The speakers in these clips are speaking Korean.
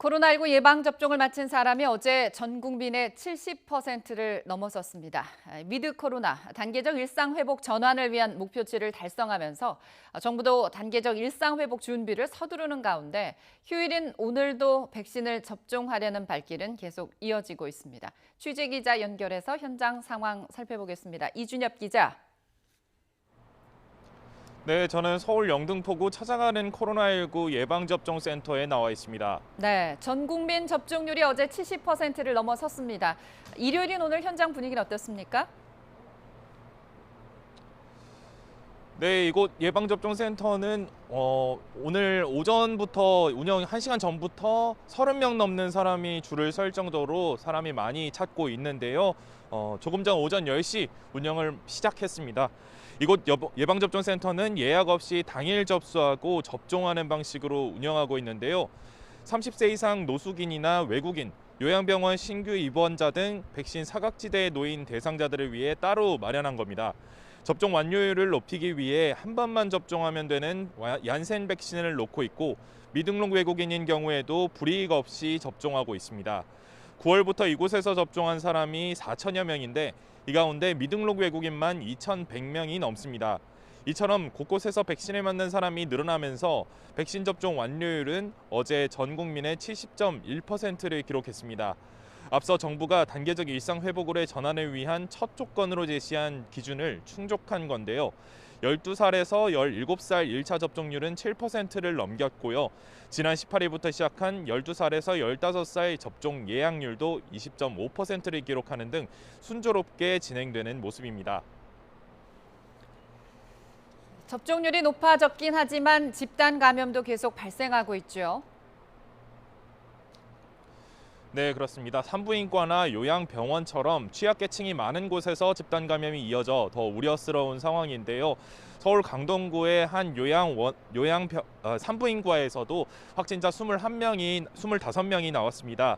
코로나19 예방접종을 마친 사람이 어제 전 국민의 70%를 넘어섰습니다. 위드 코로나 단계적 일상회복 전환을 위한 목표치를 달성하면서 정부도 단계적 일상회복 준비를 서두르는 가운데 휴일인 오늘도 백신을 접종하려는 발길은 계속 이어지고 있습니다. 취재기자 연결해서 현장 상황 살펴보겠습니다. 이준엽 기자. 네, 저는 서울 영등포구 찾아가는 코로나19 예방접종센터에 나와 있습니다. 네, 전 국민 접종률이 어제 70%를 넘어섰습니다. 일요일인 오늘 현장 분위기는 어떻습니까? 네, 이곳 예방접종센터는 오늘 오전부터 운영 1시간 전부터 30명 넘는 사람이 줄을 설 정도로 사람이 많이 찾고 있는데요. 조금 전 오전 10시 운영을 시작했습니다. 이곳 예방접종센터는 예약 없이 당일 접수하고 접종하는 방식으로 운영하고 있는데요. 30세 이상 노숙인이나 외국인, 요양병원 신규 입원자 등 백신 사각지대에 놓인 대상자들을 위해 따로 마련한 겁니다. 접종 완료율을 높이기 위해 한 번만 접종하면 되는 얀센 백신을 놓고 있고 미등록 외국인인 경우에도 불이익 없이 접종하고 있습니다. 9월부터 이곳에서 접종한 사람이 4천여 명인데 이 가운데 미등록 외국인만 2,100명이 넘습니다. 이처럼 곳곳에서 백신을 맞는 사람이 늘어나면서 백신 접종 완료율은 어제 전 국민의 70.1%를 기록했습니다. 앞서 정부가 단계적 일상 회복으로의 전환을 위한 첫 조건으로 제시한 기준을 충족한 건데요. 12살에서 17살 1차 접종률은 7%를 넘겼고요. 지난 18일부터 시작한 12살에서 15살 접종 예약률도 20.5%를 기록하는 등 순조롭게 진행되는 모습입니다. 접종률이 높아졌긴 하지만 집단 감염도 계속 발생하고 있죠. 네, 그렇습니다. 산부인과나 요양병원처럼 취약계층이 많은 곳에서 집단 감염이 이어져 더 우려스러운 상황인데요. 서울 강동구의 한 산부인과에서도 확진자 25명이 나왔습니다.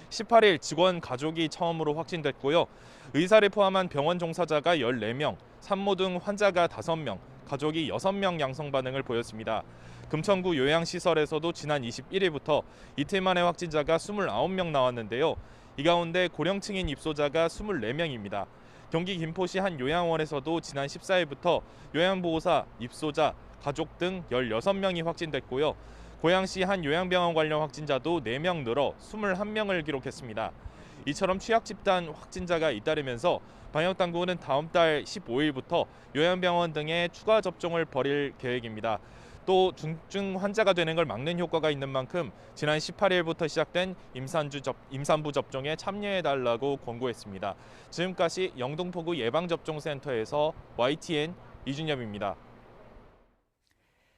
18일 직원 가족이 처음으로 확진됐고요. 의사를 포함한 병원 종사자가 14명, 산모 등 환자가 5명, 가족이 6명 양성 반응을 보였습니다. 금천구 요양시설에서도 지난 21일부터 이틀 만에 확진자가 29명 나왔는데요. 이 가운데 고령층인 입소자가 24명입니다. 경기 김포시 한 요양원에서도 지난 14일부터 요양보호사, 입소자, 가족 등 16명이 확진됐고요. 고양시 한 요양병원 관련 확진자도 4명 늘어 21명을 기록했습니다. 이처럼 취약 집단 확진자가 잇따르면서 방역당국은 다음 달 15일부터 요양병원 등의 추가 접종을 벌일 계획입니다. 또 중증 환자가 되는 걸 막는 효과가 있는 만큼 지난 18일부터 시작된 임산부 접종에 참여해달라고 권고했습니다. 지금까지 영등포구 예방접종센터에서 YTN 이준엽입니다.